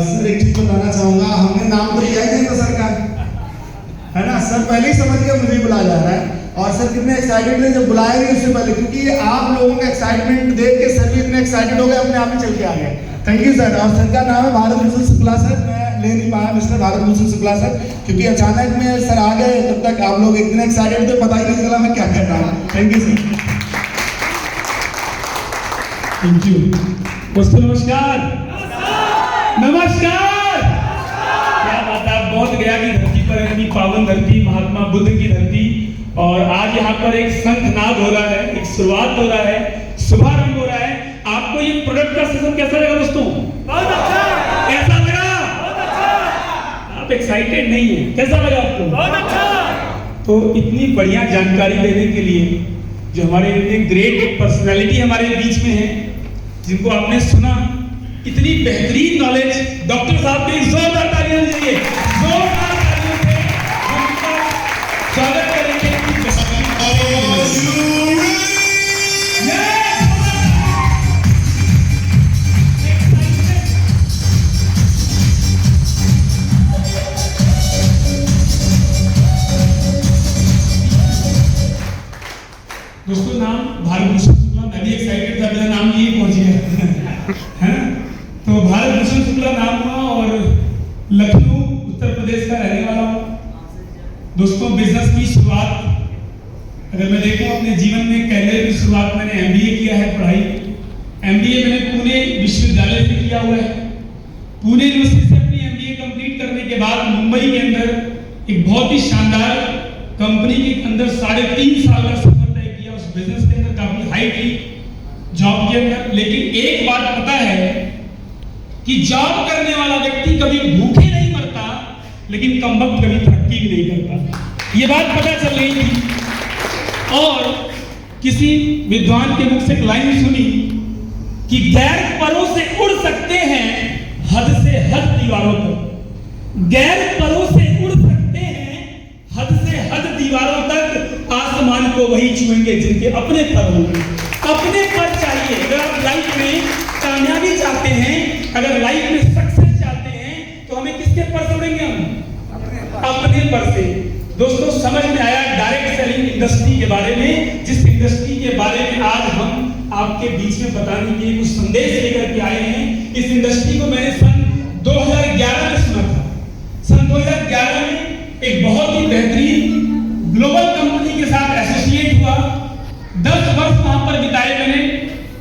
Sir एक चीज बताना चाहूंगा, हमने नाम तो लिया ही नहीं था सर का, है ना। सर पहले ही समझ गया मुझे बुलाया जा रहा है, और सर कितने एक्साइटेड थे जब बुलाया नहीं उससे पहले, क्योंकि आप लोगों का एक्साइटमेंट देख के सर भी इतने एक्साइटेड हो गए, अपने आप ही चल के आ गए। Thank you sir. और सर का नाम है भारत भूषण शुक्ला सर। मैं ले नहीं पाया मिस्टर भारत भूषण शुक्ला सर, क्योंकि अचानक में सर आ गए, तब तक आप लोग इतने एक्साइटेड थे, पता ही नहीं चला मैं क्या कर रहा हूँ। Thank you sir. Thank you दोस्तों। नमस्कार नमस्कार। क्या बात है, बहुत गया की धरती पर, इतनी पावन धरती, महात्मा बुद्ध की धरती, और आज यहाँ पर एक संतनाद हो रहा है, एक शुरुआत हो रहा है, शुभारंभ हो रहा है। आपको ये प्रोडक्ट का सेशन कैसा लगा दोस्तों? बहुत अच्छा। कैसा लगा? बहुत अच्छा। आप एक्साइटेड नहीं है, कैसा लगा आपको? बहुत अच्छा। तो इतनी बढ़िया जानकारी देने के लिए जो हमारे इतने ग्रेट पर्सनालिटी हमारे बीच में है, जिनको आपने सुना, इतनी बेहतरीन नॉलेज, डॉक्टर साहब के जोरदार तालियां दीजिए, जोरदार तालियों से उनका स्वागत करेंगे। दोस्तों नाम भारत भूषण शुक्ला, मैं भी एक्साइटेड था, मेरा नाम यही पहुंच गया है ना। तो भारत भूषण शुक्ला नाम हुआ और लखनऊ उत्तर प्रदेश का रहने वाला हूँ। दोस्तों बिजनेस की शुरुआत अगर मैं देखूं अपने जीवन में, कैरियर की शुरुआत मैंने एमबीए किया है, पढ़ाई एमबीए मैंने पुणे विश्वविद्यालय से किया हुआ है। पुणे यूनिवर्सिटी से अपनी एमबीए कंप्लीट करने के बाद मुंबई के अंदर एक बहुत ही शानदार कंपनी के अंदर 3.5 साल का सफर तय किया उस बिजनेस के अंदर, काफी हाई थी जॉब के अंदर। लेकिन एक बात पता है कि जॉब करने वाला व्यक्ति कभी भूखे नहीं मरता, लेकिन कमबख्त कभी तरक्की भी नहीं करता, ये बात पता चल रही थी। और किसी विद्वान के मुख से एक लाइन सुनी कि गैर परों से उड़ सकते हैं हद से हद दीवारों तक, गैर परों से उड़ सकते हैं हद से हद दीवारों तक, आसमान को वही छुएंगे जिनके अपने पर होंगे। अपने पर चाहिए। अगर आप लाइफ में कामयाबी चाहते हैं, अगर लाइफ में सक्सेस चाहते हैं, तो हमें किसके पर से उड़ेंगे? हम अपने पर से। दोस्तों समझ में आया डायरेक्ट सेलिंग इंडस्ट्री के बारे में, जिस इंडस्ट्री के बारे में आज हम आपके बीच में बताने के लिए कुछ संदेश लेकर के आए हैं। इस इंडस्ट्री को मैंने सन 2011 में सुना था। सन 2011 में एक बहुत ही बेहतरीन ग्लोबल कंपनी के साथ एसोसिएट हुआ। 10 वर्ष वहां पर बिताए मैंने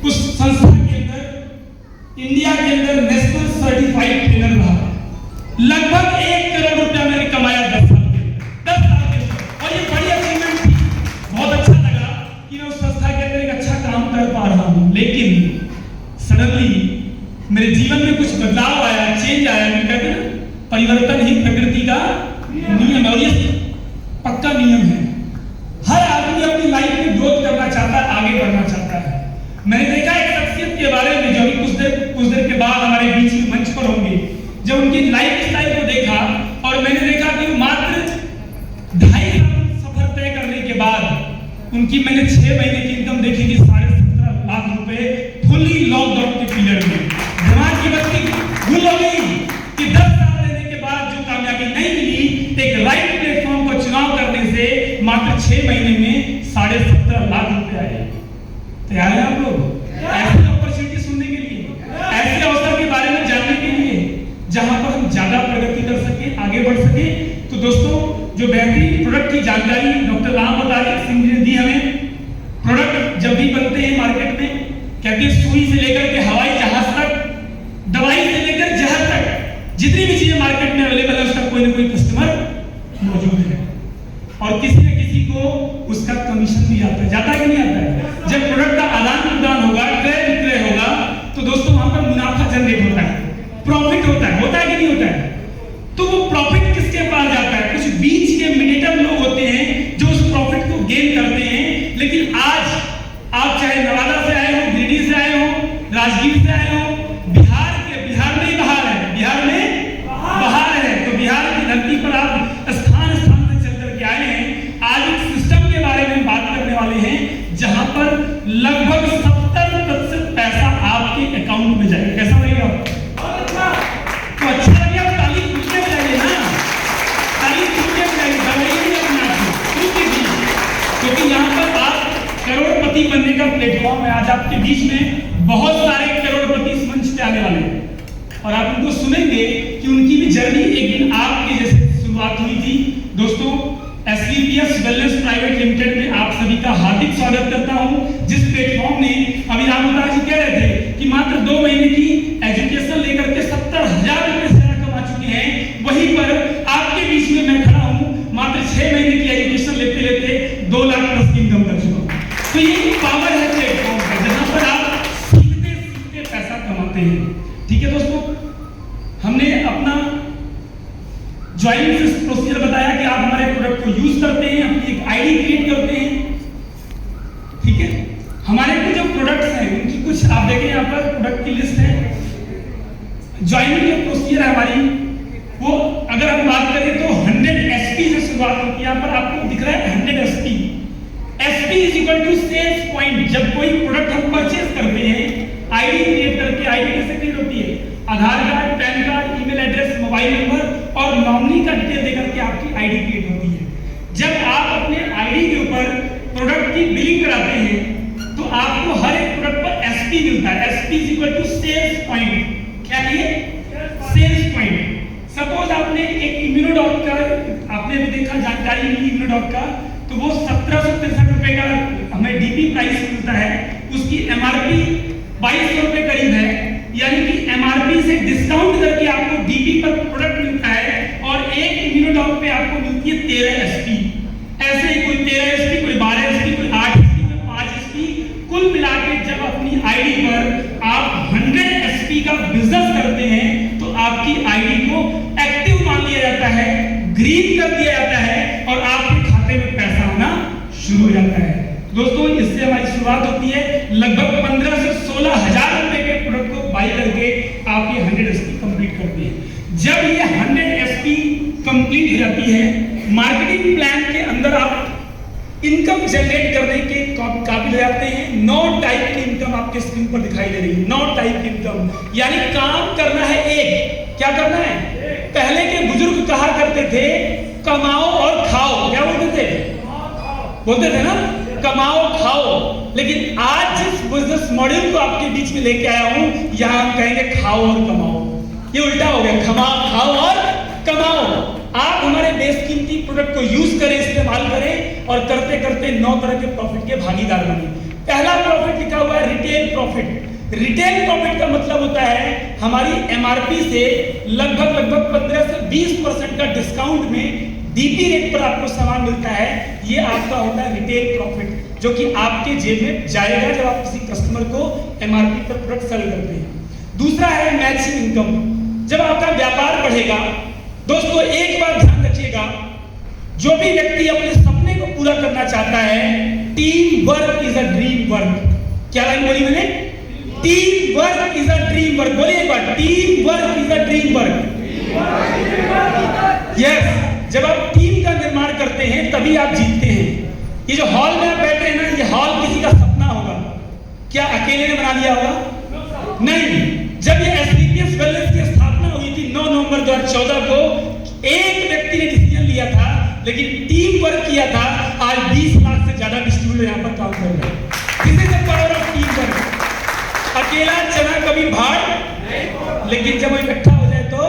उस संस्था के अंदर। इंडिया के अंदर नेशनल सर्टिफाइड ट्रेनर रहा। लगभग 1 करोड़ रुपया मैंने कमाया 10 साल के अंदर। और ये बड़ी अचीवमेंट थी। बहुत अच्छा लगा कि मैं उस संस्था के अंदर एक अच्छा काम कर पा रहा हूं। लेकिन सडनली मेरे जीवन में कुछ बदलाव आया, चेंज आया। कहते हैं परिवर्तन ही प्रकृति का नियम है, और ये पक्का नियम है। हर आदमी अपनी लाइफ में ग्रोथ करना चाहता है, आगे बढ़ना चाहता है। मैंने देखा एक शख्सियत के बारे में जो कुछ देर के बाद हमारे बीच में मंच पर होंगे, जब उनकी लाइफ स्टाइल को देखा, और मैंने देखा कि मात्र 2.5 साल सफर तय करने के बाद उनकी मैंने 6 महीने की इनकम देखी कि 17.5 लाख रुपए फुली लॉकडाउन के पीरियड में। दिमाग की बत्ती गुल हो गई कि 10 साल लेने के बाद जो कामयाबी नहीं मिली, एक राइट प्लेटफॉर्म को चुनाव करने से मात्र 6 महीने में 17.5 लाख रुपए आए। तैयार है आप लोग ऐसी अपॉर्चुनिटी सुनने के लिए, ऐसे अवसर के बारे में जानने के लिए, जहां पर हम ज्यादा प्रगति कर सके, आगे बढ़ सके? तो दोस्तों जो बेहतरीन प्रोडक्ट की जानकारी डॉक्टर राम अवतार सिंह जी ने दी हमें। प्रोडक्ट जब भी बनते हैं मार्केट में, कहते हैं सुई से लेकर के हवाई जहाज तक, दवाई से लेकर जहर तक, जितनी भी चीजें मार्केट में अवेलेबल है उसका कोई ना कोई कस्टमर मौजूद है, और किसी न किसी को उसका कमीशन भी आता है। जाता है कि नहीं आता है? जब प्रोडक्ट का आदान प्रदान होगा, क्रय विक्रय होगा, तो दोस्तों वहां पर मुनाफा जनरेट होता है, प्रॉफिट होता है कि नहीं होता है? तो वो प्रॉफिट किसके पास जाता है? कुछ बीच के मिनिटम लोग होते हैं जो उस प्रॉफिट को गेन करते हैं। लेकिन आज आप चाहे नवादा से आए हो, गिरिडीह से आए हो, राजगीर से आए हो, बिहार में ही बाहर है, बिहार में बाहर है, तो बिहार की धरती पर आप स्थान से चल करके आए हैं। आज एक सिस्टम के बारे में बात करने वाले हैं जहां पर लगभग 70% पैसा आपके अकाउंट में जाएगा। कैसा लगेगा? तो करोड़पति बनने का प्लेटफॉर्म है। आज आपके बीच में बहुत सारे करोड़पति इस मंच पे आने वाले हैं और आप उनको सुनेंगे कि उनकी भी जर्नी एक दिन आपके जैसे शुरुआत हुई थी। दोस्तों, SVPS वेलनेस प्राइवेट लिमिटेड में आप सभी का हार्दिक स्वागत करता हूं, जिस प्लेटफॉर्म ने अभी रामदास जी कह रहे थे कि मात्र 2 महीने की एजुकेशन लेकर के 70,000 रुपए से ज्यादा कमा चुके हैं, वहीं पर आपके बीच में मैं खड़ा हूं मात्र 6 महीने की एजुकेशन लेते लेते 2 लाख प्लस की इनकम कर चुका हूं। तो ये पावर है प्लेटफॉर्म पर, जहां पर आप सीखते सीखते पैसा कमाते हैं। ठीक है दोस्तों, हमने अपना ज्वाइनिंग प्रोसीजर बताया कि आप हमारे प्रोडक्ट को यूज करते हैं, अपनी एक आईडी क्रिएट करते हैं। ठीक है, हमारे कुछ जो प्रोडक्ट्स हैं उनकी कुछ आप देखें यहाँ पर प्रोडक्ट की लिस्ट है। ज्वाइनिंग जो प्रोसीजर है हमारी, वो अगर हम बात करें तो 100 SP से शुरुआत होती है। यहाँ पर आपको दिख रहा है 100 SP। SP is equal to sales point. जब कोई प्रोडक्ट हम परचेज करते हैं, आईडी क्रिएट करके, आईडी कैसे क्रिएट होती है? Aadhaar card, PAN card, email address, mobile number और नॉमिनी का डिटेल देकर के आपकी आईडी क्रिएट होती है। जब आप अपने आईडी के ऊपर प्रोडक्ट की बिलिंग कराते हैं तो आपको हर एक प्रोडक्ट पर SP मिलता है। SP is equal to sales point. क्या है? Sales point. सपोज आपने एक इम्यूनोडॉक का आपने भी देखा, जानकारी मिली इम्यूनोडॉक का, तो वो 1763 रुपए का हमें डीपी प्राइस मिलता है। उसकी MRP 2200 रुपए करीब है, यानी कि MRP से डिस्काउंट करके आपको डीपी पर प्रोडक्ट मिलता है और एक इम्यूनोडॉक पे आपको मिलती है 13 SP। ऐसे ही कोई 13 SP, कोई 12 SP, कोई 8 SP, कोई 5 SP, कुल मिला के जब अपनी आईडी पर आप 100 SP का बिजनेस करते हैं तो आपकी आईडी को एक्टिव मान लिया जाता है, ग्रीन कर दिया जाता है और आपके खाते में पैसा आना शुरू हो जाता है। दोस्तों, इससे हमारी शुरुआत होती है लगभग 15 से 16 हजार रुपए के प्रोडक्ट को बाई करके आप ये 100 SP कंप्लीट करते हैं। जब ये 100 SP कंप्लीट हो जाती है, मार्केटिंग प्लान के अंदर आप इनकम जनरेट करने के काबिल हो जाते हैं। 9 टाइप की इनकम आपके स्क्रीन पर दिखाई दे रही है। 9 टाइप की इनकम, यानी काम करना है एक। क्या करना है? पहले के बुजुर्ग कहा करते थे कमाओ और खाओ। क्या बोलते थे ना, कमाओ खाओ। लेकिन आज जिस बिजनेस मॉडल को आपके बीच में लेके आया हूं, यहां हम कहेंगे खाओ और कमाओ। ये उल्टा हो गया, खाओ और कमाओ। आप हमारे बेशकीमती प्रोडक्ट को यूज करें, इस्तेमाल करें और करते करते 9 तरह के प्रॉफिट के भागीदार बने। पहला प्रॉफिट लिखा हुआ है रिटेल प्रॉफिट। रिटेल प्रॉफिट का मतलब होता है हमारी MRP से लगभग 15 से 20% का डिस्काउंट में डीपी रेट पर आपको सामान मिलता है। ये आपका होता है रिटेल प्रॉफिट, जो कि आपके जेब में जाएगा जब आप किसी कस्टमर को MRP पर प्रोडक्ट सेल करते हैं। दूसरा है मैचिंग इनकम। जब आपका व्यापार बढ़ेगा, दोस्तों एक बात ध्यान रखिएगा, जो भी व्यक्ति अपने सपने को पूरा करना चाहता है, team work is a dream work. क्या लाइन बोली मैंने? Team work is a dream work. बोलिए एक बार, team work is a dream work. Yes, जब आप टीम का निर्माण करते हैं तभी आप जीतते हैं। ये जो हॉल में आप बैठे हैं ना, ये हॉल किसी का सपना होगा। क्या अकेले ने बना दिया होगा? नहीं। जब ये SVPS वेलनेस की स्थापना हुई थी 9 नवंबर 2014 को, एक व्यक्ति ने डिसीजन लिया था, लेकिन टीम वर्क किया था। आज 20 लाख से ज्यादा डिस्ट्रीब्यूटर यहाँ पर काम कर रहे हैं। This is the power of team work. अकेला चना कभी भाड़, लेकिन जब वो इकट्ठा हो जाए तो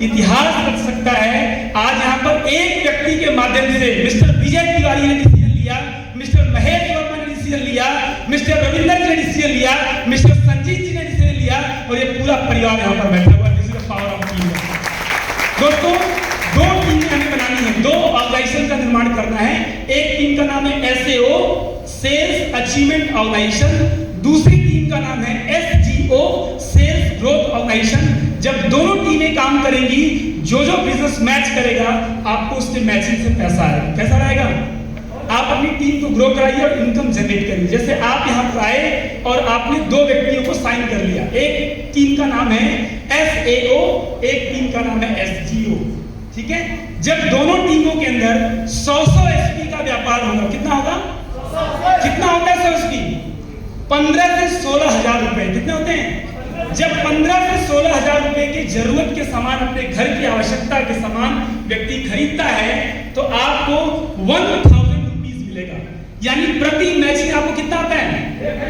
इतिहास बन सकता है। आज यहाँ पर एक व्यक्ति के माध्यम से मिस्टर विजय तिवारी ने डिसीजन लिया, मिस्टर महेश वर्मा ने डिसीजन लिया, मिस्टर रविंदर जी ने डिसीजन लिया, मिस्टर संजीत जी ने डिसीजन लिया और ये पूरा परिवार यहाँ पर बैठा हुआ है। This is the power of team work. दोस्तों, 2 टीमें हमें बनानी है, 2 ऑर्गेनाइजेशन का निर्माण करना है। एक टीम का नाम है SAO, सेल्स अचीवमेंट ऑर्गेनाइजेशन। दूसरी टीम का नाम है SGO, सेल्स ग्रोथ ऑर्गेनाइजेशन। जब दोनों टीमें काम करेंगी, जो बिजनेस मैच करेगा, आपको उसके मैचिंग से पैसा आएगा। कैसा रहेगा? आप अपनी टीम को ग्रो कराइए और इनकम जनरेट करिए। जैसे आप यहाँ पर आए और आपने 2 व्यक्तियों को साइन कर लिया। एक टीम का नाम है SAO, एक टीम का नाम है SGO। ठीक है, जब दोनों टीमों के अंदर 100 SP का व्यापार होगा, कितना होगा? कितना होता है 100 SP? 15 से 16 हजार रुपए। कितने होते हैं? जब 15 से 16 हजार रुपए की जरूरत के सामान, अपने घर की आवश्यकता के सामान व्यक्ति खरीदता है तो आपको 1000 रुपीज मिलेगा। यानी प्रति मैचिंग आपको कितना आता है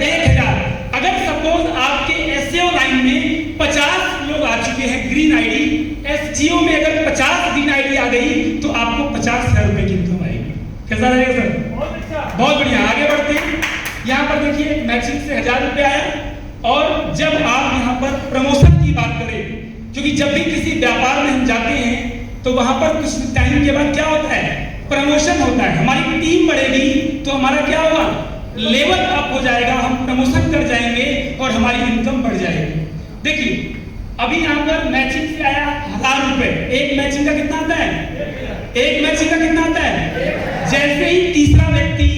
1000। अगर सपोज आपके एसईओ लाइन में 50 लोग आ चुके हैं ग्रीन आईडी, एसजीओ में अगर 50 ग्रीन आईडी आ गई तो आपको 50,000 रुपए की इनकम आएगी। कैसा रहेगा सर? बहुत अच्छा। बहुत बढ़िया। आगे बढ़ते हैं। यहाँ पर देखिए मैचिंग से 1000 रुपए आया। और जब आप यहाँ पर प्रमोशन की बात करें, क्योंकि जब भी किसी व्यापार में हम जाते हैं तो वहां पर कुछ टाइम के बाद क्या होता है, प्रमोशन होता है। हमारी टीम बढ़ेगी तो हमारा क्या होगा, लेवल अप हो जाएगा, हम प्रमोशन कर जाएंगे और हमारी इनकम बढ़ जाएगी। देखिए अभी यहाँ पर मैचिंग से आया 1000 रुपए। एक मैचिंग का कितना आता है? एक मैचिंग का कितना आता है? जैसे ही तीसरा व्यक्ति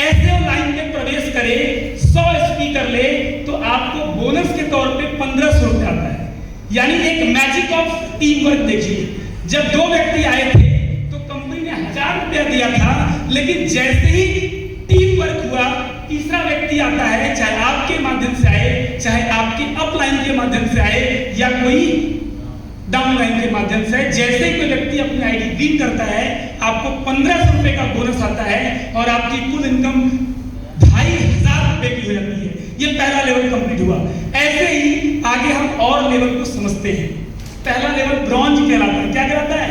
ऐसे लाइन में प्रवेश करे, 100 एसपी कर ले, तो आपको बोनस के तौर पे 1500 रुपए आता है। यानी एक मैजिक ऑफ टीम वर्क देखिए। जब 2 व्यक्ति आए थे तो कंपनी ने 1000 रुपया दिया था, लेकिन जैसे ही टीम वर्क हुआ, तीसरा व्यक्ति आता है, चाहे आपके माध्यम से आए, चाहे आपके अपलाइन के माध्यम से आए या कोई डाउनलाइन के माध्यम से, जैसे ही कोई व्यक्ति अपनी आईडी विन करता है, आपको 1500 रुपए का बोनस आता है और आपकी कुल इनकम 2500 रुपए की हो जाती है। ये पहला लेवल कंप्लीट हुआ। ऐसे ही आगे हम और लेवल को समझते हैं। पहला लेवल ब्रॉन्ज कहलाता है। क्या कहलाता है?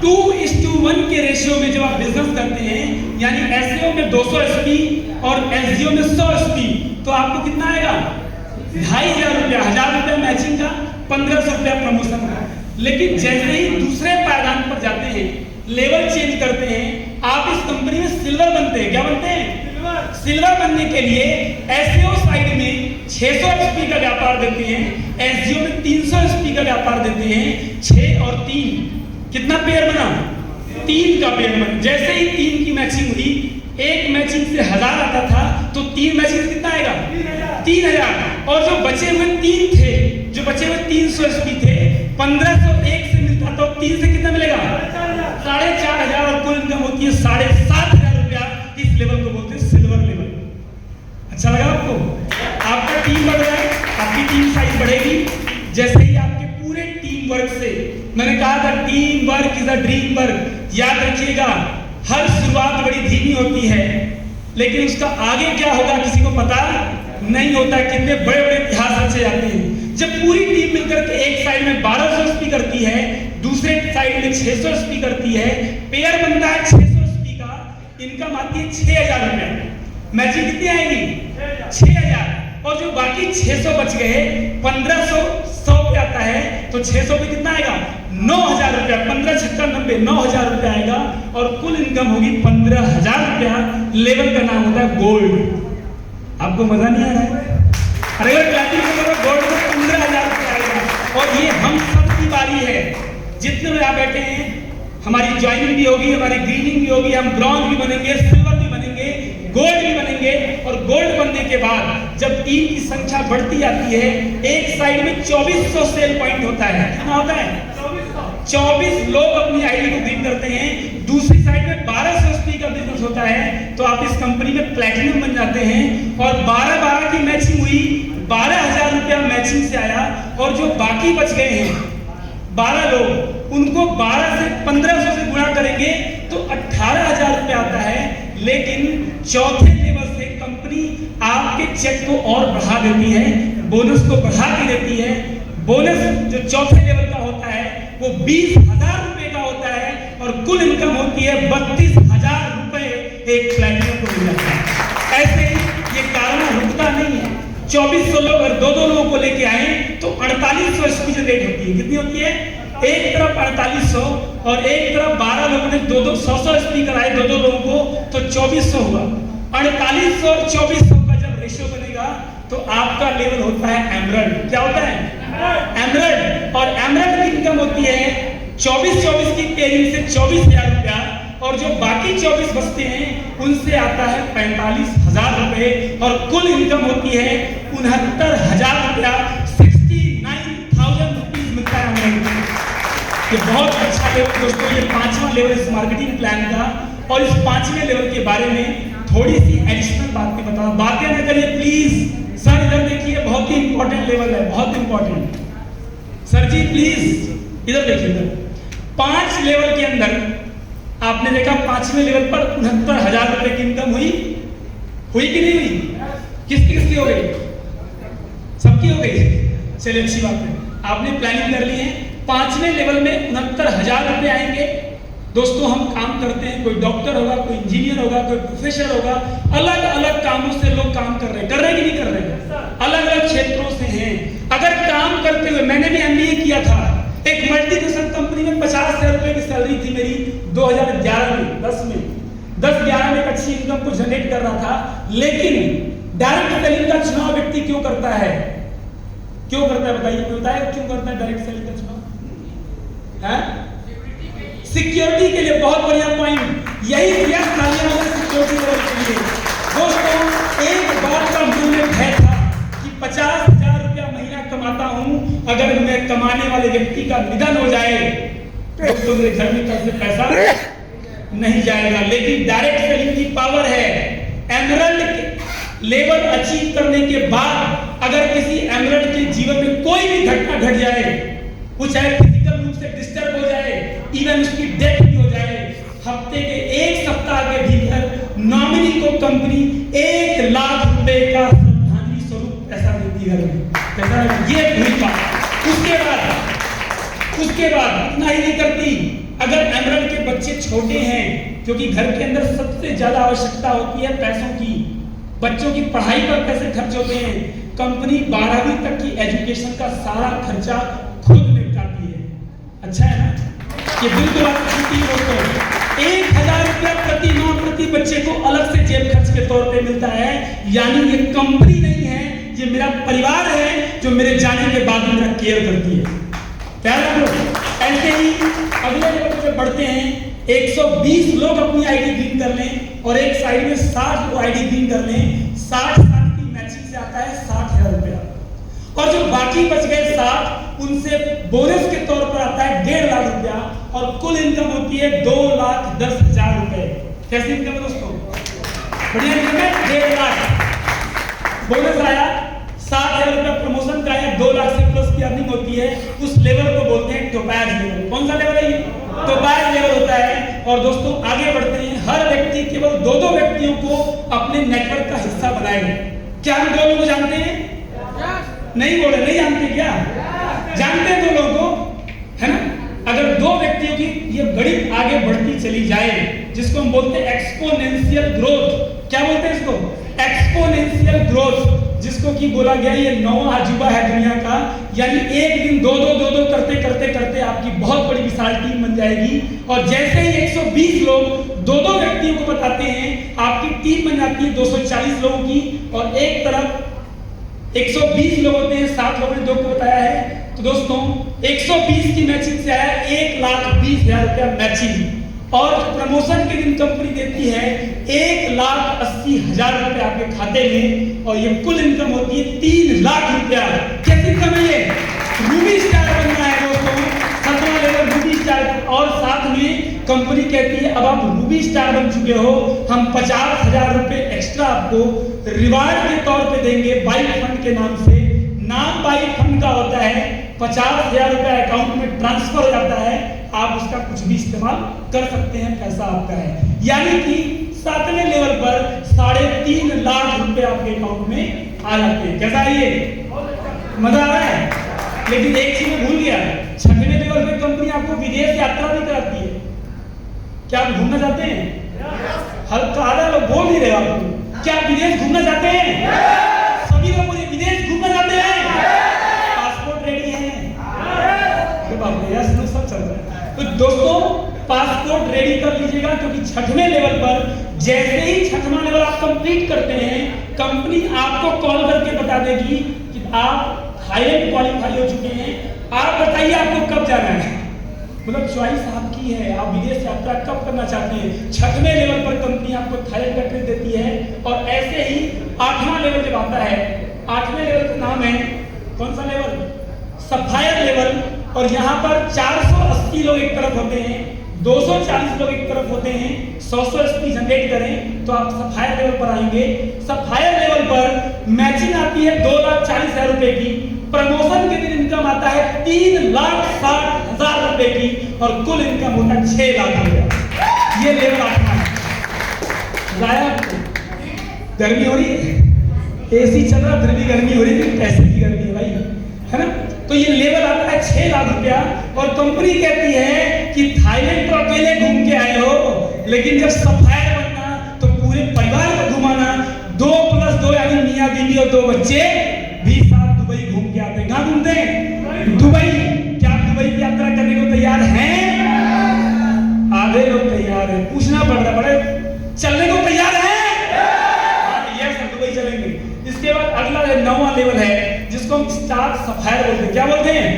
2:1 के रेशियो में जब आप बिजनेस करते हैं, यानी एसईओ में 200 एसपी और एसजीओ में 100 एसपी, तो आपको कितना आएगा? 2500 रुपया। 1000 रुपया मैचिंग का, 1500 रुपया प्रमोशन का। लेकिन जैसे ही दूसरे पायदान पर जाते हैं, लेवल चेंज करते हैं, आप इस कंपनी में सिल्वर बनते हैं। क्या बनते हैं? सिल्वर बनने के लिए एसईओ साइड में 600 एसपी का व्यापार देते हैं, एसजीओ में 300 एसपी का व्यापार देते हैं। 6 और 3 कितना पेयर बना? 3 का पेयर बना। जैसे ही 3 की मैचिंग हुई, एक मैचिंग से 1000 आता था, तो 3 मैचिंग से कितना आएगा? 3000। और जो बचे हुए 3 थे, जो बचे हुए 300 एसपी थे, 1501 से मिलता, तो 3 से कितना मिलेगा? 4500। और कुल इनकम होती है 7500 रुपया। इस लेवल को बोलते हैं सिल्वर लेवल। अच्छा लगा आपको? आपका टीम बढ़ रहा है, आपकी टीम साइज बढ़ेगी जैसे ही आपके पूरे टीम वर्क से। मैंने कहा था team work is a dream work. याद रखिएगा, हर शुरुआत बड़ी धीमी होती है, लेकिन उसका आगे क्या होगा किसी को पता नहीं होता। कितने बड़े बड़े इतिहास रचे जाते हैं। जब पूरी टीम मिलकर के एक साइड में 1200 एसपी करती है, दूसरे साइड में 600 एसपी करती है, पेयर बनता है 600 एसपी का, इनकम आती है 6000 रुपया। मैचिंग कितनी आएगी? 6000। और जो बाकी 600 बच गए, 1500 100 पे आता है, तो 600 पे कितना आएगा? 9000 रुपया। 15 छक्का 90, 9000 रुपया आएगा और कुल इनकम होगी 15000 रुपया। लेवल का नाम होता है गोल्ड। आपको मजा नहीं आ रहा है? अरे प्लैटिनम करो, गोल्ड में 15000 रुपया आएगा। और ये हम सब की बारी है। जितने लोग यहाँ बैठे हैं, हमारी ज्वाइनिंग भी होगी, हमारी ग्रीनिंग भी होगी, हम ब्रॉन्ज भी बनेंगे, सिल्वर भी बनेंगे, गोल्ड भी बनेंगे। और गोल्ड बनने के बाद जब टीम की संख्या बढ़ती जाती है, एक साइड में 2400 सेल पॉइंट होता है। कितना होता है? 24 लोग अपनी आईडी को ग्रीन करते हैं। दूसरी साइड में 1200 एसपी का बिजनेस होता है, तो आप इस कंपनी में प्लैटिनम बन जाते हैं। और 12-12 की मैचिंग हुई, 12000 रुपया मैचिंग से आया। और जो बाकी बच गए हैं 12 लोग, उनको 12 से 1500 से गुणा करेंगे तो 18000 रुपया आता है। लेकिन चौथे लेवल से कंपनी आपके चेक को और बढ़ा देती है, बोनस को बढ़ा के देती है। बोनस जो चौथे लेवल का होता है वो 20000 रुपए का होता है और कुल इनकम होती है 32000 रुपए एक प्लैटिनम को मिल जाता है। ऐसे ही ये कारण रुकता नहीं है। 2400 लोग अगर 2-2 लोगों को लेके आए तो 4800 एसपी जनरेट होती है। कितनी होती है? एक तरफ 4800 और एक तरफ 12 लोगों ने 2-2 100 एसपी कराए 2-2 लोगों को, तो 2400 हुआ। 4800 और 2400 का जब रेशियो बनेगा तो आपका लेवल होता है एमरल्ड। क्या होता है? एमरल्ड। और एमरल्ड की इनकम होती है 24-24 की पेयरिंग से 24000 रुपया। और जो बाकी 24 बचते हैं उनसे आता है 45000 रुपए। और कुल इनकम होती है 69000 रुपया। 69000 रुपीज मिलता है हमें। ये बहुत अच्छा लेवल दोस्तों। ये 5वां लेवल इस मार्केटिंग प्लान का। और इस 5वें लेवल के बारे में थोड़ी सी एडिशनल बातें बताओ। बातें न करिए प्लीज। सर इधर देखिए, बहुत ही इंपॉर्टेंट लेवल है, बहुत इंपॉर्टेंट। सर जी प्लीज इधर देखिए। इधर 5 लेवल के अंदर आपने देखा 5वें लेवल पर 69000 रुपए की इनकम हुई। हुई कि नहीं हुई? किसकी किसकी हो गई? सबकी हो गई। चलिए अच्छी बात है, आपने प्लानिंग कर ली है। 5वें लेवल में 69,000 रुपए आएंगे। दोस्तों हम काम करते हैं, कोई डॉक्टर होगा, कोई इंजीनियर होगा, कोई प्रोफेसर होगा, अलग अलग कामों से लोग काम कर रहे हैं कि नहीं कर रहे हैं? अलग अलग क्षेत्रों से हैं। अगर काम करते हुए, मैंने भी MBA किया था, एक मल्टीनेशनल कंपनी में 50,000 रुपए की सैलरी थी मेरी 2011 में, 10-11 में एक अच्छी इनकम को जनरेट कर रहा था। लेकिन डायरेक्ट सेलिंग का चुनाव व्यक्ति क्यों करता है? क्यों करता है बताइए, बताया क्यों करता है डायरेक्ट सेलिंग का चुनाव? है सिक्योरिटी के लिए। बहुत बढ़िया पॉइंट, यही सिक्योरिटी लेवल के लिए। दोस्तों एक बात का मन में भय था कि 50,000 रुपया महीना कमाता हूं, अगर मैं कमाने वाले व्यक्ति का निधन हो जाए तो मेरे घर में कैसे पैसा नहीं जाएगा। लेकिन डायरेक्ट सेलिंग की पावर है। एमरल्ड लेवल अचीव करने के बाद अगर किसी एमरल्ड के जीवन में कोई भी घटना घट जाए, वो चाहे फिजिकल रूप से डिस्टर्ब हो जाए, इवन उसकी डेथ भी हो जाए, हफ्ते के 1 सप्ताह के भीतर नॉमिनी को कंपनी 1 लाख रुपए का श्रद्धांजलि स्वरूप पैसा देती है। ये हुई बात। उसके बाद इतना ही नहीं करती, अगर एमरल्ड के बच्चे छोटे हैं, क्योंकि घर के अंदर सबसे ज्यादा आवश्यकता होती है पैसों की, बच्चों की पढ़ाई पर पैसे खर्च होते हैं, कंपनी 12वीं तक की एजुकेशन का सारा खर्चा खुद निपटाती है। अच्छा है ना? ये बिल्कुल आपकी दोस्तों 1,000 रुपया प्रति माह प्रति बच्चे को अलग से जेब खर्च के तौर पे मिलता है। यानी ये कंपनी नहीं है, ये मेरा परिवार है जो मेरे जाने के बाद मेरा केयर करती है। क्या ऐसे ही अगले लेवल पे बढ़ते हैं। 120 लोग अपनी आईडी ग्रीन कर लें और एक साइड में 60 लोग आईडी ग्रीन कर लें, 60 की मैचिंग से आता है 60,000 रुपया। और जो बाकी बच गए 60, उनसे बोनस के तौर पर आता है 1.5 लाख रुपया और कुल इनकम होती है 2,10,000 रुपए। कैसी इनकम है दोस्तों? बढ़िया इनकम है। 1.5 लाख बोनस आया, 60,000 रुपया प्रमोशन का आया, 2 लाख से प्लस की अर्निंग होती है। उस लेवल को बोलते हैं टोपाज लेवल। कौन सा लेवल है ये? टोपाज लेवल होता है। और दोस्तों आगे बढ़ते हैं। हर व्यक्ति केवल 2-2 व्यक्तियों को अपने नेटवर्क का हिस्सा बनाएंगे। क्या हम 2 लोगों को जानते हैं? नहीं बोले, नहीं जानते क्या? जानते हैं 2 लोगों को, है ना? अगर 2 व्यक्तियों की ये गणित आगे बढ़ती चली जाए, जिसको हम बोलते हैं एक्सपोनेंशियल ग्रोथ। क्या बोलते हैं इसको? एक्सपोनेंशियल ग्रोथ, जिसको कि बोला गया ये 9वां अजूबा है दुनिया का। यानी एक दिन 2-2 करते करते करते आपकी बहुत बड़ी विशाल टीम बन जाएगी। और जैसे ही 120 लोग 2-2 व्यक्तियों को बताते हैं, आपकी टीम बन जाती है 240 लोगों की। और एक तरफ 120 लोग होते हैं, 60 लोगों ने 2 को बताया है। तो दोस्तों 120 की मैचिंग से आया 1,20,000 रुपया मैचिंग। और प्रमोशन के दिन कंपनी देती है 1,80,000 रुपए आपके खाते में। और ये कुल इनकम होती है 3 लाख रुपया। कैसी इनकम है ये? रूबी स्टार बनना है दोस्तों, 17वां लेवल रूबी स्टार। और साथ में कंपनी कहती है अब आप रूबी स्टार बन चुके हो, हम 50,000 रुपए एक्स्ट्रा आपको रिवार्ड के तौर पे देंगे बाइक फंड के नाम से। नाम बाइक फंड का होता है, 50,000 रुपए अकाउंट में ट्रांसफर हो जाता है, आप उसका कुछ भी इस्तेमाल कर सकते हैं, पैसा आपका है। यानी कि 7वें लेवल पर 3.5 लाख रुपए आपके अकाउंट में आ जाते हैं। कैसा है ये? मजा आ रहा है? लेकिन एक चीज मैं भूल गया, 6वें लेवल पे कंपनी आपको विदेश यात्रा भी कराती है। क्या आप घूमना चाहते हैं? हल्का आधा लोग बोल नहीं रहे आपको। क्या आप विदेश घूमना चाहते हैं? सभी लोग बोलिए विदेश घूमना चाहते हैं? पासपोर्ट रेडी है? सब चल रहा है। तो दोस्तों पासपोर्ट रेडी कर लीजिएगा, क्योंकि 6वें लेवल पर जैसे ही 6वां लेवल आप कंप्लीट करते हैं, कंपनी आपको कॉल करके बता देगी कि आप थाईलैंड क्वालिफाई हो चुके हैं, आप बताइए आपको कब जाना है। मतलब चॉइस आपकी है, आप विदेश यात्रा कब करना चाहते हैं। 6वें लेवल पर कंपनी आपको थाईलैंड का ट्रिप देती है। और ऐसे ही 8वां लेवल जब आता है, 8वें लेवल का नाम है कौन सा लेवल? Sapphire level. और यहाँ पर 480 लोग एक तरफ होते हैं, 240 लोग एक तरफ होते हैं। 100 एसपी जनरेट करें तो आप सफायर लेवल पर आएंगे। सफायर लेवल पर मैचिंग आती है 2,40,000 रुपए की। प्रमोशन के दिन इनकम आता है 3,60,000 रुपए की। और कुल इनकम होता है 6 लाख रुपया। ये लेवल 8वां है। गर्मी हो रही है, एसी चल रहा फिर भी गर्मी हो रही है, पैसे की गर्मी है भाई, है ना। तो ये लेवल आता है 6 लाख रुपया और कंपनी कहती है कि थाईलैंड तो अकेले घूम के आए हो, लेकिन जब सफायर बनना तो पूरे परिवार को घुमाना, 2+2 यानी मियां बीवी और 2 बच्चे भी साथ दुबई घूम के आते हैं। कहाँ घूमते हैं? दुबई। क्या आप दुबई की यात्रा करने को तैयार हैं? आधे लोग तैयार हैं, पूछना पड़ रहा बड़े, चलने को तैयार हैं? हाँ, सब दुबई चलेंगे। इसके बाद अगला 9वां लेवल है जिसको हम स्टार सफायर बोलते हैं। क्या बोलते हैं?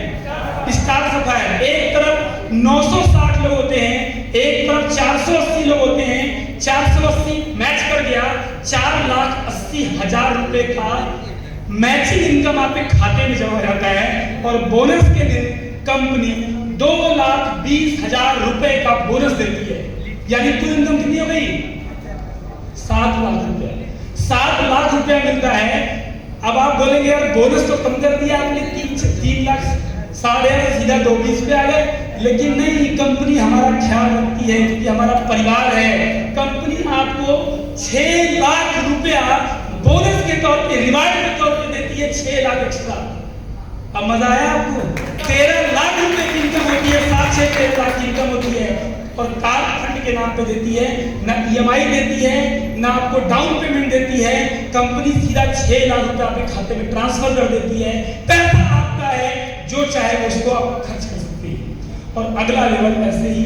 Star sapphire. एक तरफ 960 लोग होते हैं, एक तरफ 480 लोग होते हैं, 480 मैच कर गया, 4,80,000 रुपए का मैचिंग इनकम आपके खाते में जमा हो जाता है और बोनस के दिन कंपनी 2,20,000 रुपए का बोनस देती है। यानी कुल इनकम कितनी हो गई? 7 लाख रुपए। 7 लाख रुपया मिलता है। अब आप बोलेंगे यार बोनस तो कम कर दिया आपने, 3 लाख 7.5 सीधा 220 पे आ गए, लेकिन नहीं, कंपनी हमारा ख्याल रखती है क्योंकि हमारा परिवार है। कंपनी आपको 6 लाख रुपया बोनस के तौर पे, रिवार्ड के तौर पे देती है, 6 लाख एक्स्ट्रा। अब मजा आया आपको? 13 लाख रुपए की इनकम होती है, 7-6 13 लाख की इनकम होती है और कार फंड के नाम पे देती है, ना EMI देती है, ना आपको डाउन पेमेंट देती है। कंपनी सीधा 6 लाख रुपए आपके खाते में ट्रांसफर कर देती है। पैसा आपका है, जो चाहे उसको आप खर्च कर सकते हैं। और अगला लेवल ऐसे ही,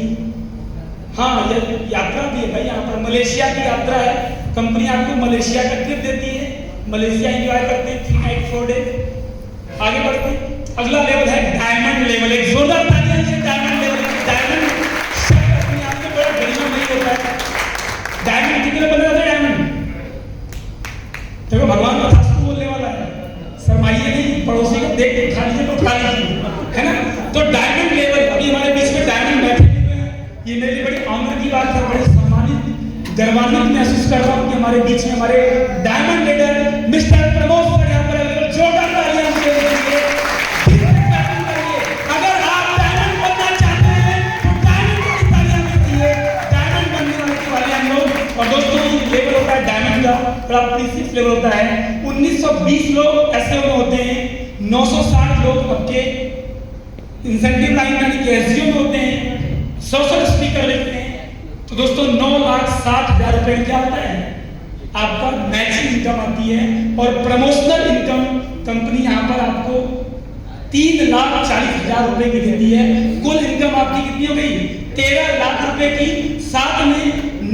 हाँ, ये यात्रा भी है भाई। यहाँ पर मलेशिया की यात्रा है, कंपनी आपको मलेशिया का ट्रिप देती है, मलेशिया एंजॉय करते हैं 3 नाइट 4 डे। आगे बढ़ते हैं, अगला लेवल है डायमंड लेवल। एक जोरदार तालियां दीजिए डायमंड लेवल। डायमंड शब्द अपने आप में बड़ा गरिमा नहीं होता है। डायमंड कितने बन रहा था? डायमंड देखो, भगवान का शास्त्र बोलने वाला है, शर्माइए नहीं, पड़ोसी को देख के खा लीजिए तो खा लीजिए, है ना। तो डायमंड लेवल, अभी हमारे बीच में डायमंड बैठे हुए हैं, ये मेरे लिए बड़ी आनंद की बात है, बड़े सम्मानित गर्वान्वित महसूस कर रहा हूँ कि हमारे बीच में हमारे diamond leader mister Pramod sir यहाँ पर अवेलेबल। जोरदार तालियां उनके लिए। अगर आप डायमंड बनना चाहते हैं तो डायमंड की तालियां दीजिए, डायमंड बनने वाले हम लोग। और दोस्तों, ये लेवल होता है डायमंड का, बड़ा प्रीसियस लेवल होता है। 1920 लोग ऐसे होते हैं, 960 लोग आपके इंसेंटिव लाइन यानी कि एसजीओ में होते हैं, 100 स्पीकर लेते हैं। तो दोस्तों 9,60,000 रुपए क्या होता है? आपका मैचिंग इनकम आती है और प्रमोशनल इनकम कंपनी यहाँ पर आपको 3,40,000 रुपए की देती है। कुल इनकम आपकी कितनी हो गई? 13 लाख रुपए की, साथ में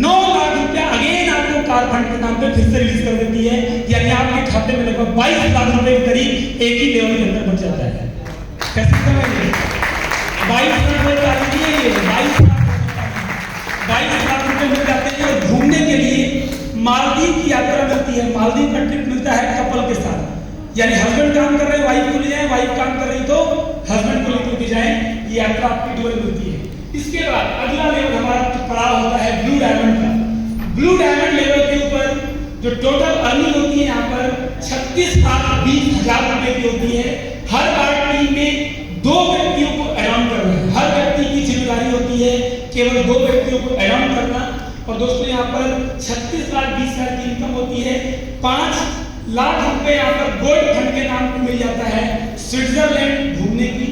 9 लाख रुपया अगेन आपको कार फंड के नाम पे फिर से रिलीज कर देती है। यानी आपके खाते में लगभग 22 लाख रुपए के करीब एक ही लेवल के अंदर बच जाता है। कैसे समझिए? 22 लाख रुपए का 22 लाख रुपए मिल जाते हैं। और घूमने के लिए मालदीव की यात्रा मिलती है, मालदीव का ट्रिप मिलता है कपल के साथ। यानी हस्बैंड काम कर रहे हैं, वाइफ को ले जाए, वाइफ काम कर रही तो हस्बैंड को लेकर के जाए, ये यात्रा आपकी डोर मिलती है। इसके बाद अगला लेवल हमारा पड़ाव होता है ब्लू डायमंड का। ब्लू डायमंड लेवल के ऊपर जो टोटल अर्निंग होती है यहाँ पर 36,20,000 रुपए की होती है। हर पार्टी में 2 व्यक्तियों को अलाउन करना है, हर व्यक्ति की जिम्मेदारी होती है केवल 2 व्यक्तियों को अलाउन करना। और दोस्तों यहाँ पर 36,20,000 की इनकम होती है। 5 लाख रुपए यहाँ पर गोल्ड फंड के नाम पे मिल जाता है। स्विट्जरलैंड घूमने की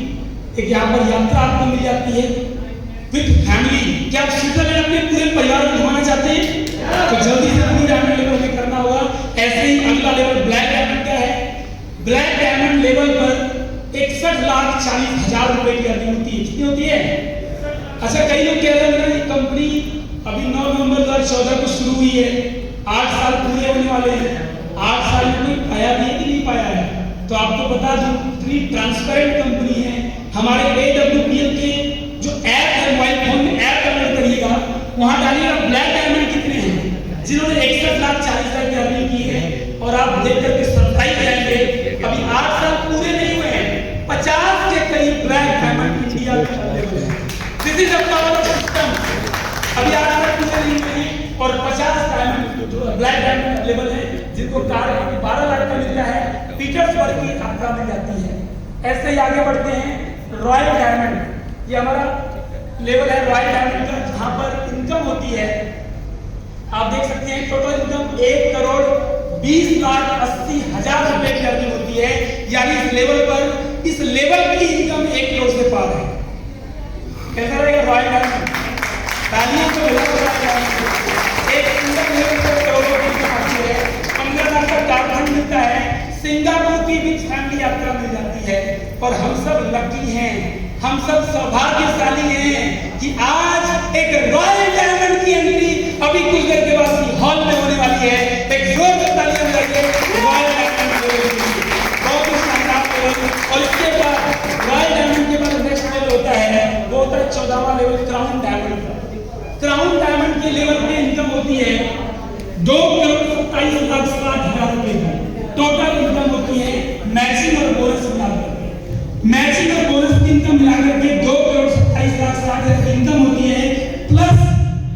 एक यहाँ पर यात्रा आपको मिल जाती है विद फैमिली। क्या आप स्विट्जरलैंड अपने पूरे परिवार को घुमाना चाहते हैं? तो जल्दी से ब्लू डायमंड लेवल में करना होगा। ऐसे ही अगला लेवल ब्लैक डायमंड का है। ब्लैक डायमंड लेवल पर 61,40,000 रुपए की अर्निंग होती है। कितनी होती है? अच्छा, कई लोग कह रहे हैं कि कंपनी अभी 9 नवंबर 2014 को शुरू हुई है, 8 साल पूरे होने वाले हैं, 8 साल में पाया भी है कि नहीं पाया है? तो आपको बता दूं, इतनी ट्रांसपेरेंट कंपनी है। हमारे AWPL के जो ऐप है, मोबाइल फोन में ऐप डाउनलोड करिएगा, वहां डालिएगा ब्लैक डायमंड कितने हैं जिन्होंने 61,40,000 की अर्निंग की है, और आप देख करके सरप्राइज जाएंगे। अभी 8 साल पूरे नहीं हुए हैं, 50 के करीब ब्लैक डायमंड इंडिया में अवेलेबल है। This is a power of system. अभी 8 साल पूरे नहीं हुए हैं और 50 डायमंड जो ब्लैक डायमंड अवेलेबल है, जिनको कार 12 लाख का मिलता है, पीटर्सबर्ग की यात्रा में जाती है। ऐसे ही आगे बढ़ते हैं रॉयल डायमंड। ये हमारा लेवल है रॉयल डायमंड का, जहां पर इनकम होती है, आप देख सकते हैं टोटल इनकम 1,40,00,000 20,80,000 रुपए की अर्निंग होती है, यानी इस लेवल की इनकम 1 करोड़ से पार है। कैसा रहेगा रॉयल डायमंड? तालियां तो बजाओ। एक सिंगल लेवल पर करोड़ों की इनकम आती है, 15,000 का कारखाना मिलता है, सिंगापुर की भी फैमिली यात्रा मिल जाती है। और हम सब लकी हैं, हम सब सौभाग्यशाली हैं कि आज एक रॉयल डायमंड की एंट्री अभी कुछ देर के बाद हॉल में होने वाली है। एक जोरदार तालियां बजाइए रॉयल डायमंड के लिए। बहुत ही शानदार लेवल। और इसके बाद रॉयल डायमंड के बाद नेक्स्ट लेवल होता है, वो होता है 14वां level crown diamond. Crown diamond के लेवल पे इनकम होती है 2,27,60,000 रुपए की टोटल इनकम होती है। मैचिंग और बोनस मिलाकर मैचिंग और बोनस की इनकम मिलाकर के 2,27,60,000 की इनकम होती है, प्लस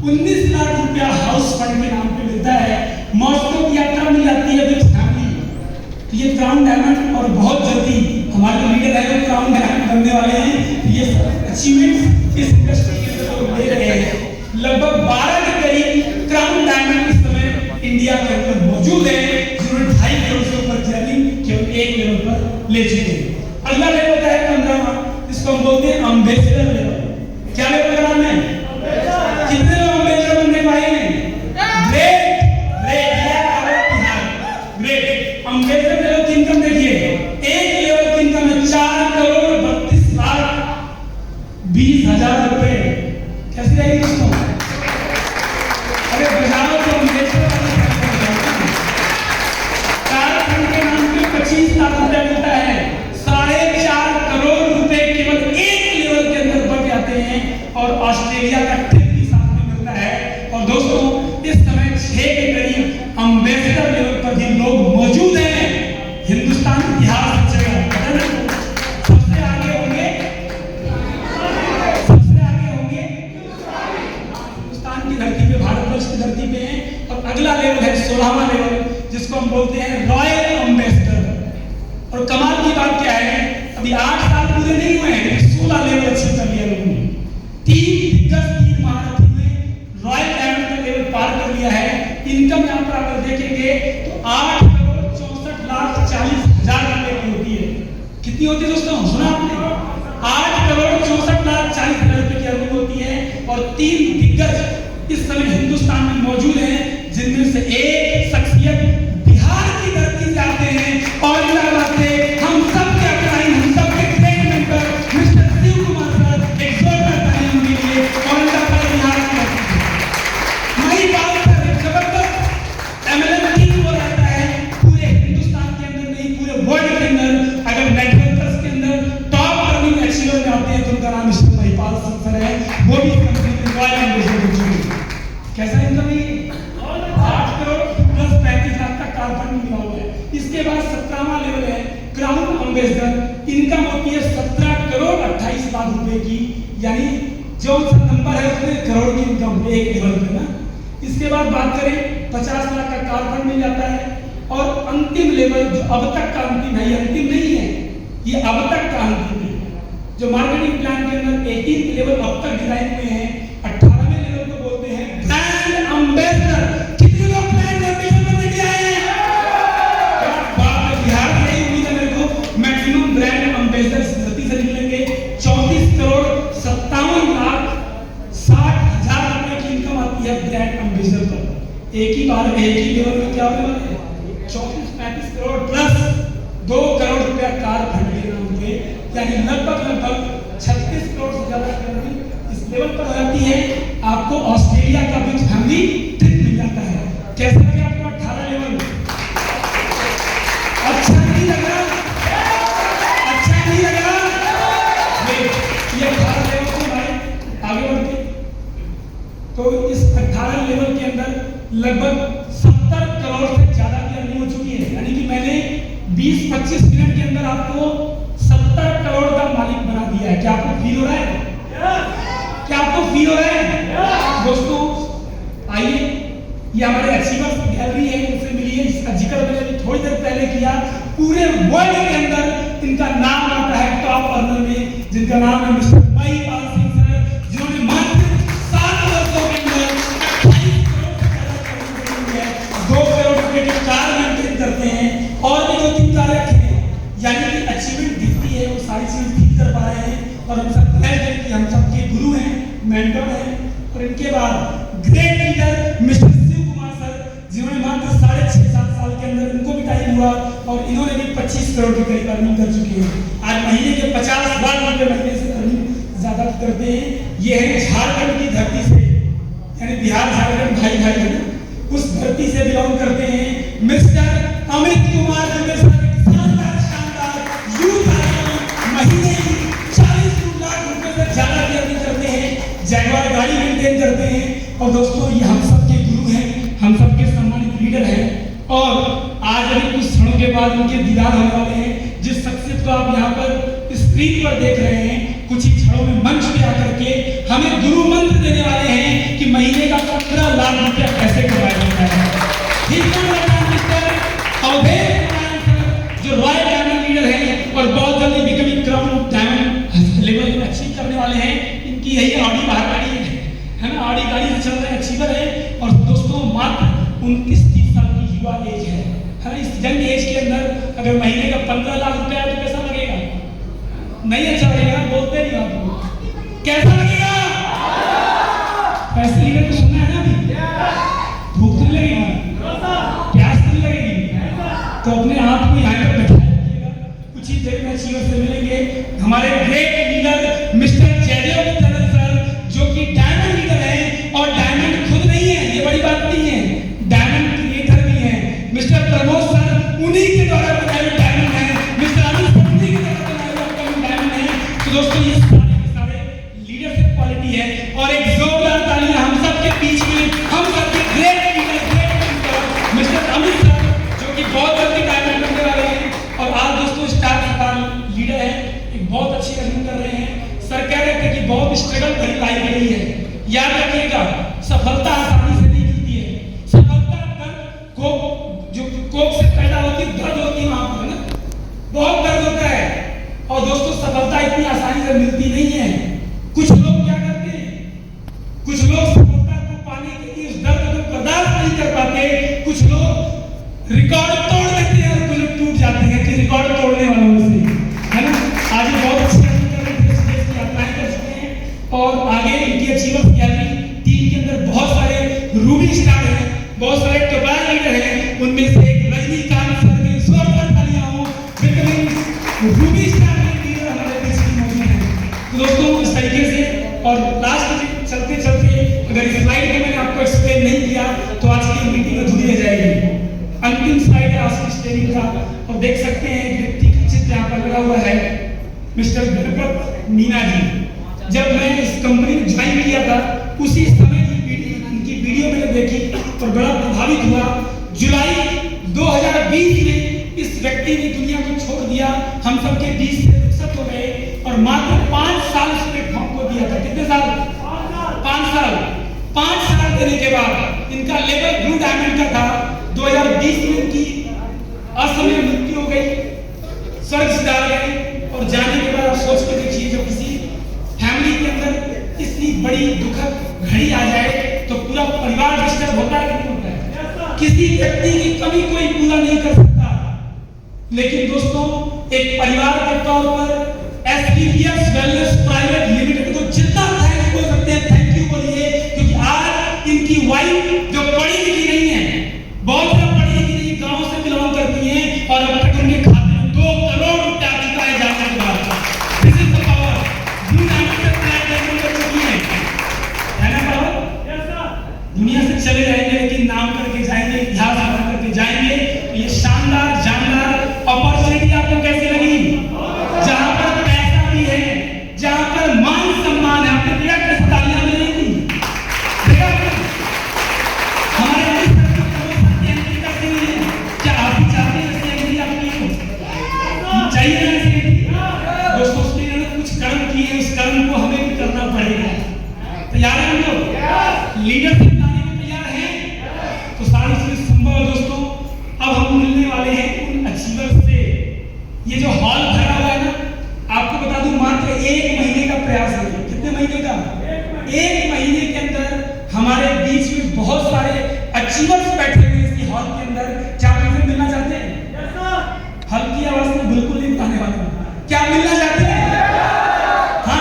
19 लाख रुपया हाउस फंड के नाम पे मिलता है। मॉस्को की यात्रा मिल जाती है विद फैमिली। ये क्राउन डायमंड, और बहुत जल्दी हमारे लीडर है वो क्राउन डायमंड बनने वाले हैं। ये अचीवमेंट इस इंडस्ट्री के अंदर ले रहे हैं। लगभग 12 के करीब क्राउन डायमंड इस समय इंडिया के अंदर मौजूद है, जिन्होंने 2.5 करोड़ से ऊपर की अर्निंग केवल 1 लेवल पर ले चुके हैं। अगला लेवल होता है 15वां, इसको हम बोलते हैं अम्बेसडर लेवल। क्या लेवल का नाम है? कितने लोग अम्बेसडर बनने पाए हैं? Great great. अम्बेसडर लेवल की इनकम देखिए, एक लेवल की इनकम है 4,32,20,000 रुपए। कैसी रहेगी दोस्तों? अरे बजाओ तो अम्बेसडर कारखाने के नाम पे 25 लाख रुपया मिलता है। 4.5 करोड़ रुपए केवल एक लेवल के अंदर बच जाते हैं, और ऑस्ट्रेलिया का ट्रिप भी साथ में मिलता है। और दोस्तों इस समय 6 के करीब अम्बेसडर लेवल पर जिन लोग मौजूद हैं, हिंदुस्तान इतिहास रचेगा। सबसे आगे होंगे हिंदुस्तान की धरती पे, भारतवर्ष की धरती पे हैं। और अगला लेवल है 16वां लेवल, जिसको हम बोलते हैं रॉयल अम्बेसडर। और कमाल की बात क्या है, अभी 8 साल पूरे नहीं हुए हैं, 16 लेवल अचीव कर लिया लोगों ने। 3 दिग्गज 3 महारथी में रॉयल डायमंड का लेवल पार कर लिया है। इनकम यहाँ पर अगर देखेंगे तो 8,64,40,000 रुपए की होती है। कितनी होती है दोस्तों? सुना आपने? 8,64,40,000 रुपए की अर्निंग होती है। और 3 दिग्गज इस समय हिंदुस्तान में मौजूद हैं, जिनमें से एक शख्सियत बिहार की धरती से आते हैं, और इलाहाबाद से हम सब के अपराइन, हम सब के great member mister Shiv Kumar sir. एक जोरदार तालियां उनके लिए। और इलाहाबाद बिहार की धरती से वही बात कर जबरदस्त एमएलएम टीम हो रहता है पूरे हिंदुस्तान के अंदर नहीं, पूरे वर्ल्ड के अंदर। अगर नेटवर्कर्स के अंदर टॉप अर्निंग अचीवर में आते हैं तो उनका नाम मिस्टर महिपाल सिंह सर है, वो भी कंपनी में रॉयल एम्बेसडर हो चुके हैं। कैसा इनकम है? 8 करोड़ प्लस 35 लाख का कारखाना मिला हुआ है। इसके बाद 17वां लेवल है क्राउन अम्बेसडर। इनकम होती है 17 करोड़ 28 लाख रुपए की, यानी जो नंबर है उसमें करोड़ की इनकम एक लेवल पे ना। इसके बाद बात करें 50 लाख का कारखाना मिल जाता है। और अंतिम लेवल जो अब तक का अंतिम है, ये अंतिम नहीं है, ये अब तक का अंतिम है। जो मार्केटिंग प्लान के अंदर 18 लेवल अब तक डिजाइन हुए हैं, 18वें लेवल को बोलते हैं ब्रांड अम्बेसडर। कितने लोग ब्रांड अम्बेसडर बनने के आए हैं? बिहार से ही उम्मीद है मेरे को मैक्सिमम ब्रांड अम्बेसडर धरती से निकलेंगे। 34 करोड़ 57,60,000 रुपए की इनकम आती है ब्रांड अम्बेसडर पर। एक ही बार एक ही लेवल में क्या होने वाला है? 34-35 करोड़ प्लस 2 करोड़ रुपया कार फंड के नाम पे, यानी लगभग 36 करोड़ से ज्यादा की अर्निंग इस लेवल पर हो जाती है। आपको ऑस्ट्रेलिया का विद फैमिली ट्रिप मिल जाता है। कैसा लगा आपको 18 लेवल? अच्छा नहीं लगा? अच्छा नहीं लगा? ये 18 लेवल से भाई आगे बढ़ते तो इस 18 लेवल के अंदर लगभग 70 करोड़ से ज्यादा की अर्निंग हो चुकी है। यानी कि मैंने 20-25 मिनट के अंदर आपको 70 करोड़ का मालिक बना दिया है। क्या आपको फील हो रहा है? क्या आपको फील हो रहा है? दोस्तों आइए, ये हमारे अचीवर्स गैलरी है, उनसे मिलिए, जिसका जिक्र मैंने थोड़ी देर पहले किया। पूरे वर्ल्ड के अंदर इनका नाम आता है टॉप अर्नर में, जिनका नाम है मिस्टर महिपाल सिंह सर, जिन्होंने मात्र 7 वर्षों के अंदर 28 करोड़ से ज्यादा 2 करोड़ रुपए के 4 घंटे और हम सब हैं कि हम सबके गुरु हैं, मेंटर हैं। और इनके बाद great leader mister Shiv Kumar sir, जिन्होंने मात्र 6.5-7 साल के अंदर इनको भी टाइम हुआ और इन्होंने भी 25 करोड़ के करीब अर्निंग कर चुके हैं। आज महीने के 50 लाख रुपए महीने से अर्निंग ज्यादा करते हैं। ये है झारखंड की धरती से, यानी बिहार झारखंड भाई भाई है ना, उस धरती से बिलोंग करते हैं मिस्टर अमित कुमार दुबे सर। शानदार यूथ महीने की 40 लाख रुपए से ज्यादा की अर्निंग करते हैं, जैगवार गाड़ी मेंटेन करते हैं। और दोस्तों ये हम सबके गुरु हैं, हम सबके सम्मानित लीडर हैं। और आज अभी कुछ क्षणों के बाद उनके दीदार होने वाले हैं। जिस शख्सियत को आप यहाँ पर स्क्रीन पर देख रहे हैं, कुछ ही क्षणों में मंच पे आकर के हमें गुरु मंत्र देने वाले हैं कि महीने का 15 लाख रुपया कैसे कमाया जाता है। जो रॉयल डायमंड लीडर हैं और बहुत जल्दी बिकमिंग क्राउन डायमंड लेवल में अचीव करने वाले हैं। इनकी यही ऑडी बाहर गाड़ी है ना, ऑडी गाड़ी से चल रहे हैं, अचीवर है। और दोस्तों मात्र 29-30 साल की युवा एज है। इस यंग एज के अंदर अगर महीने का 15 लाख रुपया है तो कैसा लगेगा? नहीं अच्छा लगेगा, बोलते नहीं आप। कैसा लगेगा? पैसे लीडर को सुनना है ना अभी, भूख नहीं लगेगी, प्यास नहीं लगेगी, तो अपने आप को यहाँ पर बैठा रखिएगा। कुछ ही देर में अचीवर से मिलेंगे हमारे ग्रेट लीडर मिस्टर जयदेव चंद्र सर, जो कि डायमंड लीडर है। और डायमंड खुद नहीं है, ये बड़ी बात नहीं है, डायमंड क्रिएटर भी है। मिस्टर प्रमोद सर उन्हीं के द्वारा बनाए हुए डायमंड है। मिस्टर अमित सर उन्हीं के द्वारा बनाए हुए डायमंड है। तो दोस्तों ये सारे लीडरशिप क्वालिटी है। और एक जोरदार तालियां हम सबके बीच में, हम सबके great leader mister Amit sir, जो कि बहुत जल्दी डायमंड बनने वाले हैं। और आज दोस्तों स्टार लीडर है, एक बहुत अच्छी अर्निंग कर रहे हैं। सर कह रहे थे कि बहुत स्ट्रगल भरी लाइफ रही है। याद रखिएगा, सफलता आसानी से नहीं मिलती है। सफलता दर्द को जो कोख से पैदा होती है, दर्द होती है वहां पर ना, बहुत दर्द होता है। और दोस्तों सफलता इतनी आसानी से मिलती नहीं है। कुछ लोग क्या करते हैं, कुछ लोग सफलता को पाने के लिए उस दर्द को बर्दाश्त नहीं कर पाते। कुछ लोग रिकॉर्ड तोड़ देते हैं और कुछ लोग टूट जाते हैं कि रिकॉर्ड तोड़ने वालों में से, है ना। आज बहुत अच्छी यात्राएं कर चुके हैं और आगे इनकी अचीवर्स गैलरी टीम के अंदर बहुत सारे रूबी स्टार हैं, बहुत सारे टॉप लीडर हैं। उनमें से एक रजनीकांत सर के जोरदार तालियां हो, बिकमिंग रूबी स्टार लीडर हमारे बीच में मौजूद हैं। तो दोस्तों इस तरीके से, और लास्ट में चलते चलते अगर इस स्लाइड को मैंने आपको एक्सप्लेन नहीं किया तो आज की मीटिंग अधूरी रह जाएगी। अंतिम स्लाइड है आज की स्टेरिंग का, और देख सकते हैं एक व्यक्ति का चित्र यहाँ पर लगा हुआ है, मिस्टर गणपत मीना जी। जब मैं इस कंपनी में ज्वाइन किया था उसी समय इनकी वीडियो मैंने देखी और बड़ा प्रभावित हुआ। जुलाई 2020 में इस व्यक्ति ने दुनिया को छोड़ दिया, हम सबके बीच से रुखसत हो गए और मात्र 5 साल इस प्लेटफॉर्म को दिया था। कितने साल? 5 साल। 5 साल देने के बाद इनका लेवल ब्लू डायमंड का था। 2020 में इनकी असमय मृत्यु हो गई, स्वर्ग सिधार गए। और जाने के बाद आप सोच के देखिए, जब किसी फैमिली के अंदर इतनी बड़ी दुखद घड़ी आ जाए तो पूरा परिवार डिस्टर्ब होता है कि नहीं होता है? किसी व्यक्ति की कमी कोई पूरा नहीं कर सकता। लेकिन दोस्तों एक परिवार के तौर पर एसपीपीएस वेलनेस प्राइवेट लिमिटेड को जितना थैंक्स बोल सकते हैं थैंक यू बोलिए, क्योंकि आज इनकी वाइफ जो पढ़ी लिखी नहीं है, बहुत ज्यादा पढ़ी लिखी नहीं, गांव से बिलोंग करती है और अब तक उनके खाते में 2 करोड़ रुपया चुका है जाने के बाद। This is the power. Blue diamond से प्लेटफॉर्म कर चुकी है ना पावर? दुनिया से चले जाएंगे लेकिन नाम करके जाएंगे, इतिहास बना करके जाएंगे। ये शानदार जानदार अपॉर्चुनिटी आपको कैसी लगी? जहां पर पैसा भी है, जहां पर मान सम्मान है। आपने देखा किस तालियां मिली थी? देखा हमारे एंट्री करते हैं। क्या आप भी चाहते हैं ऐसी एंट्री आपकी हो? चाहिए ना ऐसी एंट्री? दोस्तों उसने कुछ कर्म किए, उस कर्म को हमें भी करना पड़ेगा। तैयार हैं हम लोग? लीडरशिप लाने में तैयार हैं? तो सारी चीज संभव है दोस्तों। अब हम मिलने वाले हैं उन अचीवर्स से। ये जो हॉल भरा हुआ है ना, आपको बता दूं मात्र 1 महीने का प्रयास है। कितने महीने का? 1 महीने के अंदर हमारे बीच में बहुत सारे अचीवर्स बैठे हुए हैं इस हॉल के अंदर। क्या आप इनसे मिलना चाहते हैं? हल्की आवाज में बिल्कुल नहीं बताने वाले। क्या मिलना चाहते हैं? हाँ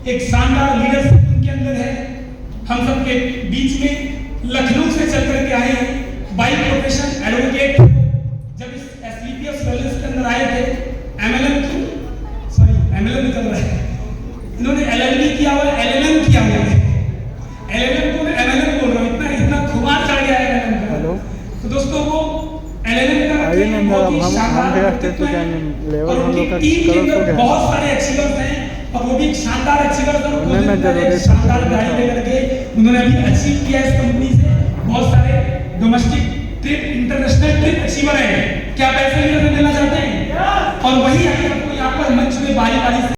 एक शानदार लीडरशिप उनके अंदर है। हम सबके बीच में लखनऊ से चल करके आए हैं, बाई प्रोफेशन एडवोकेट। जब इस SVPF सर्विस के अंदर आए थे, MLM चल रहा है, इन्होंने LLB किया हुआ है, LLM किया हुआ है। LLM को मैं MLM बोल रहा हूँ, इतना खुमार चढ़ गया है LLM का। तो दोस्तों वो LLM का बहुत ही शानदार व्यक्तित्व है और उनकी टीम के अंदर बहुत सारे अचीवर्स हैं और वो भी एक शानदार अचीवर्स हैं। उन्होंने शानदार गाड़ी लेकर के उन्होंने अभी अचीव किया इस कंपनी से। बहुत सारे domestic trip, international trip achiever हैं। क्या पैसे देना चाहते हैं? और वही अगर आपको यहाँ पर मंच में बारी बारी से